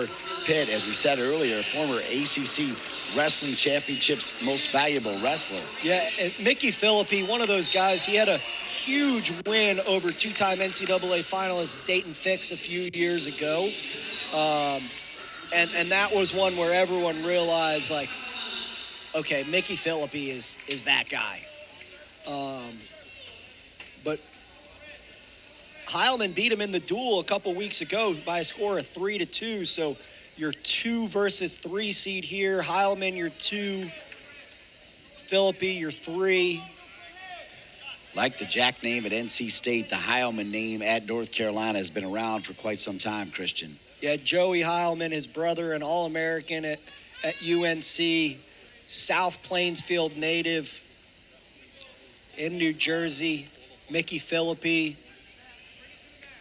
for Pitt, as we said earlier, former ACC Wrestling Championships most valuable wrestler. Yeah, and Micky Phillippi, one of those guys, he had a huge win over two-time NCAA finalist Dayton Fix a few years ago. And that was one where everyone realized, like, okay, Micky Phillippi is that guy. But Heilmann beat him in the duel a couple weeks ago by a score of 3-2. So your 2 versus 3 seed here. Heilmann, your 2. Phillippi, your 3. Like the Jack name at NC State, the Heilmann name at North Carolina has been around for quite some time, Christian. Yeah, Joey Heilmann, his brother, an All-American at UNC, South Plainsfield native in New Jersey. Micky Phillippi,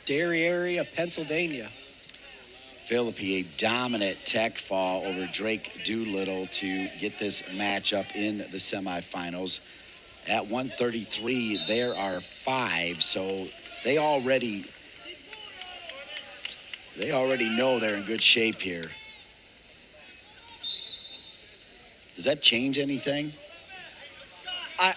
Derry area, Pennsylvania. Phillippi, a dominant tech fall over Drake Doolittle to get this matchup in the semifinals. At 133, there are 5, so they already know they're in good shape here. Does that change anything?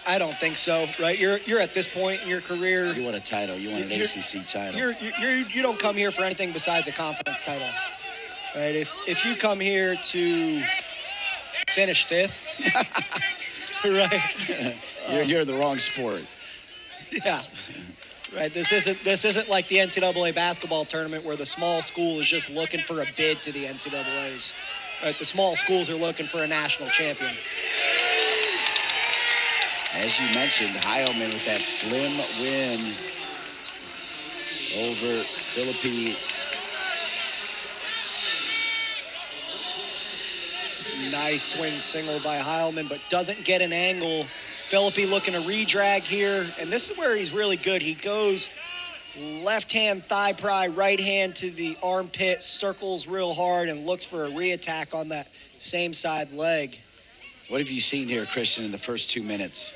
I don't think so, right? You're at this point in your career. You want a title. You want an ACC title. You don't come here for anything besides a conference title, right? If you come here to finish 5th, right? You're in the wrong sport. Yeah. Right. This isn't like the NCAA basketball tournament where the small school is just looking for a bid to the NCAAs. Right. The small schools are looking for a national champion. As you mentioned, Heilmann with that slim win over Phillippi. Nice swing single by Heilmann, but doesn't get an angle. Phillippi looking to redrag here, and this is where he's really good. He goes left hand thigh pry, right hand to the armpit, circles real hard, and looks for a reattack on that same side leg. What have you seen here, Christian, in the first 2 minutes?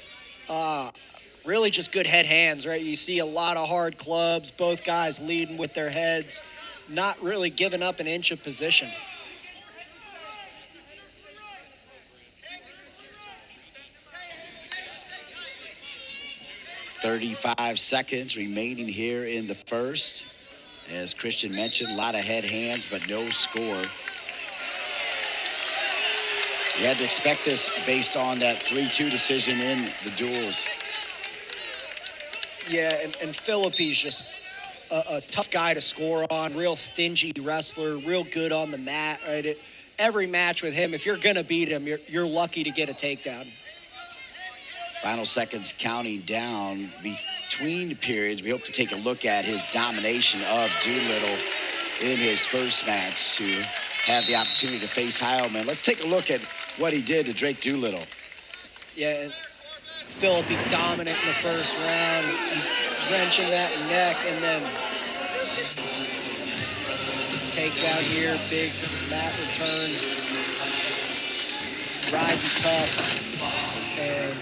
Really just good head hands, right? You see a lot of hard clubs, both guys leading with their heads, not really giving up an inch of position. .35 seconds remaining here in the first. As Christian mentioned, a lot of head hands, but no score. You had to expect this based on that 3-2 decision in the duels. Yeah, and Phillippi's just a tough guy to score on, real stingy wrestler, real good on the mat, right? Every match with him, if you're going to beat him, you're lucky to get a takedown. Final seconds counting down between periods. We hope to take a look at his domination of Doolittle in his first match to have the opportunity to face Heilmann. Let's take a look at what he did to Drake Doolittle. Yeah, Phillippi dominant in the first round. He's wrenching that neck, and then takedown here, big mat return. Riding tough, and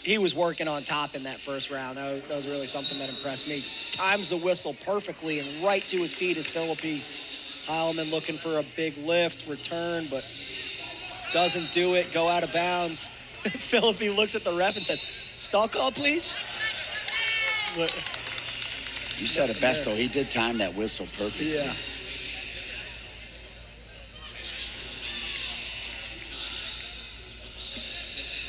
he was working on top in that first round. That was really something that impressed me. Times the whistle perfectly, and right to his feet is Phillippi. Heilmann looking for a big lift, return, but doesn't do it, go out of bounds. Phillippi looks at the ref and said, "Stall call, please." But you said it best, though. He did time that whistle perfectly. Yeah.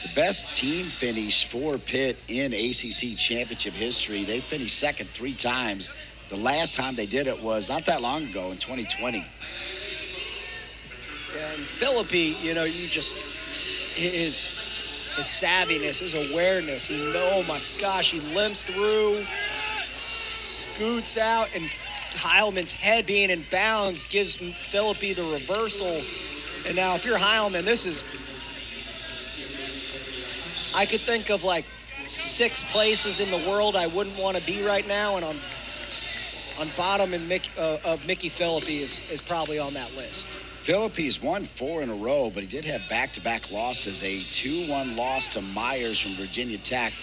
The best team finish for Pitt in ACC championship history. They finished second 3 times. The last time they did it was not that long ago in 2020. And Phillippi, his savviness, his awareness, oh my gosh, he limps through, scoots out, and Heilmann's head being in bounds gives Phillippi the reversal. And now if you're Heilmann, I could think of like 6 places in the world I wouldn't want to be right now, and on bottom of Micky Phillippi is probably on that list. Phillippi's won 4 in a row, but he did have back-to-back losses. A 2-1 loss to Myers from Virginia Tech,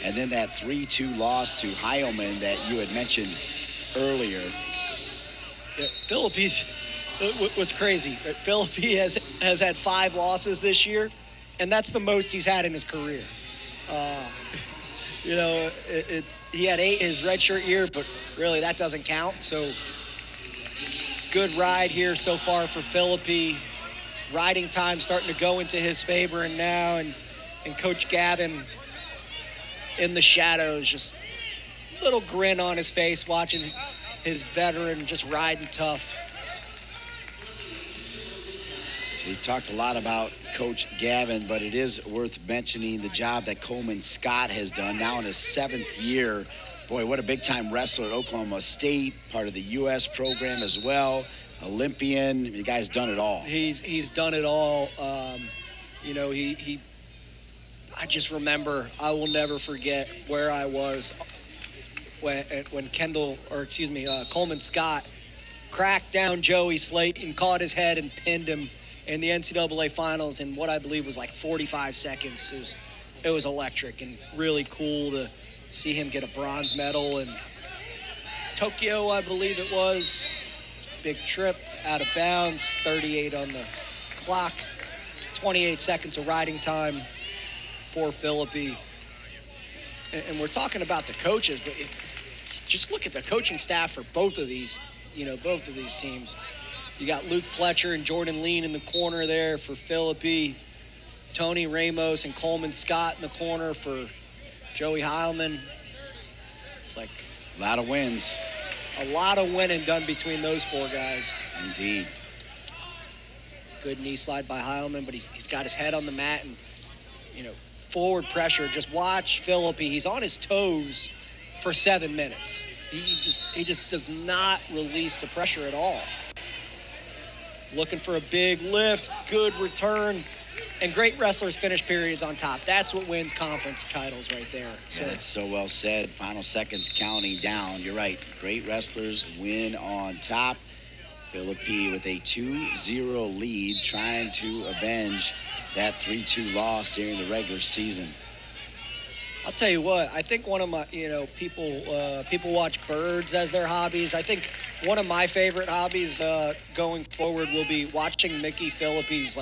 and then that 3-2 loss to Heilmann that you had mentioned earlier. Yeah, Phillippi's what's crazy, right? Phillippi has had 5 losses this year, and that's the most he's had in his career. You know, he had 8 his redshirt year, but really that doesn't count. So good ride here so far for Phillippi. Riding time starting to go into his favor, and now and Coach Gavin in the shadows, just a little grin on his face, watching his veteran just riding tough. We've talked a lot about Coach Gavin, but it is worth mentioning the job that Coleman Scott has done now in his 7th year. Boy, what a big-time wrestler at Oklahoma State, part of the U.S. program as well, Olympian. The guy's done it all. He's done it all. You know, I just remember, I will never forget where I was when Coleman Scott cracked down Joey Slayton, caught his head and pinned him in the NCAA finals in what I believe was like 45 seconds. It was electric and really cool to see him get a bronze medal in Tokyo, I believe it was. Big trip, out of bounds, 38 on the clock, 28 seconds of riding time for Phillippi. And we're talking about the coaches, but just look at the coaching staff for both of these teams. You got Luke Pletcher and Jordan Lean in the corner there for Phillippi. Tony Ramos and Coleman Scott in the corner for Joey Heilmann. It's like a lot of wins. A lot of winning done between those 4 guys. Indeed. Good knee slide by Heilmann, but he's got his head on the mat and, you know, forward pressure. Just watch Phillippi. He's on his toes for 7 minutes. He just does not release the pressure at all. Looking for a big lift, good return, and great wrestlers finish periods on top. That's what wins conference titles right there. So. Yeah, that's so well said. Final seconds counting down. You're right. Great wrestlers win on top. Phillippi with a 2-0 lead, trying to avenge that 3-2 loss during the regular season. I'll tell you what, I think one of my, people watch birds as their hobbies. I think one of my favorite hobbies going forward will be watching Micky Phillippi's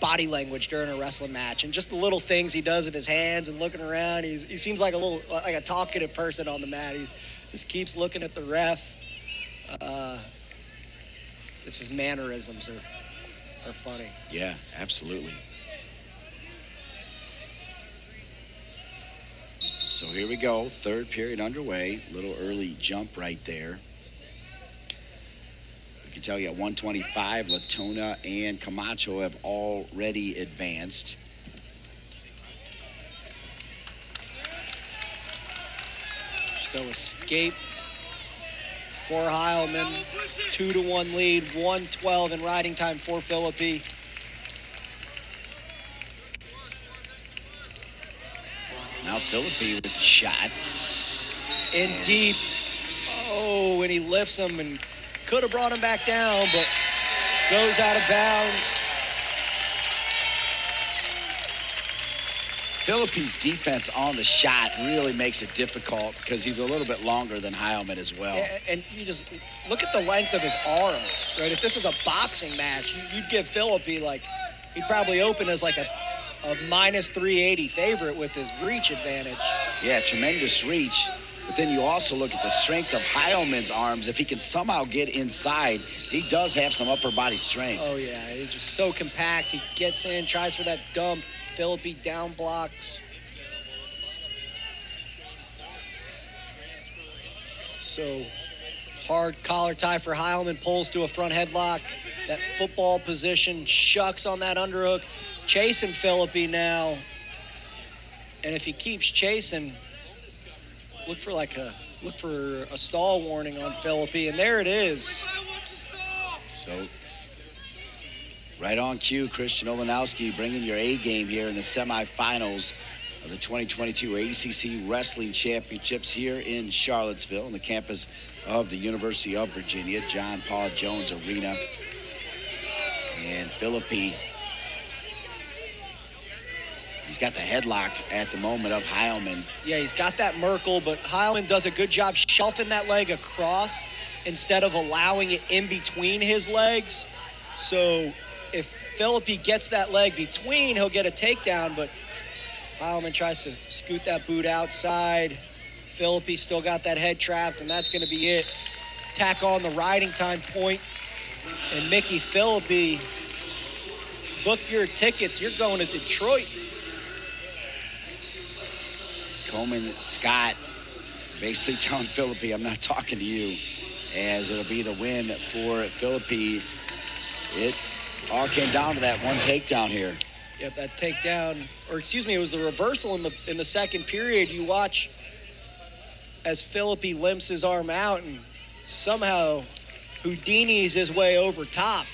body language during a wrestling match, and just the little things he does with his hands and looking around. He seems like a talkative person on the mat. He just keeps looking at the ref. It's his mannerisms are funny. Yeah, absolutely. So here we go, 3rd period underway. Little early jump right there. We can tell you at 125, Latona and Camacho have already advanced. So escape for Heilmann, 2-1 lead, 1:12 in riding time for Phillippi. Now Phillippi with the shot. In deep. Oh, and he lifts him and could have brought him back down, but goes out of bounds. Phillippi's defense on the shot really makes it difficult because he's a little bit longer than Heilmann as well. And you just look at the length of his arms, right? If this is a boxing match, you'd give Phillippi he'd probably open as like a minus 380 favorite with his reach advantage. Yeah, tremendous reach. But then you also look at the strength of Heilmann's arms. If he can somehow get inside, he does have some upper body strength. Oh, yeah. He's just so compact. He gets in, tries for that dump. Phillippi down blocks. So hard collar tie for Heilmann. Pulls to a front headlock. That football position. Shucks on that underhook. Chasing Phillippi now. And if he keeps chasing, look for a stall warning on Phillippi, and there it is. So right on cue, Christian Olenowski bringing your A game here in the semifinals of the 2022 ACC Wrestling Championships here in Charlottesville on the campus of the University of Virginia, John Paul Jones Arena. And Phillippi He's got the headlock at the moment of Heilmann. Yeah, he's got that Merkle, but Heilmann does a good job shelving that leg across instead of allowing it in between his legs. So if Phillippi gets that leg between, he'll get a takedown, but Heilmann tries to scoot that boot outside. Phillippi still got that head trapped, and that's going to be it. Tack on the riding time point, and Micky Phillippi, book your tickets. You're going to Detroit. Coleman Scott basically telling Phillippi, I'm not talking to you, as it'll be the win for Phillippi. It all came down to that one takedown here. Yep, that takedown, or excuse me, it was the reversal in the second period. You watch as Phillippi limps his arm out and somehow Houdini's his way over top.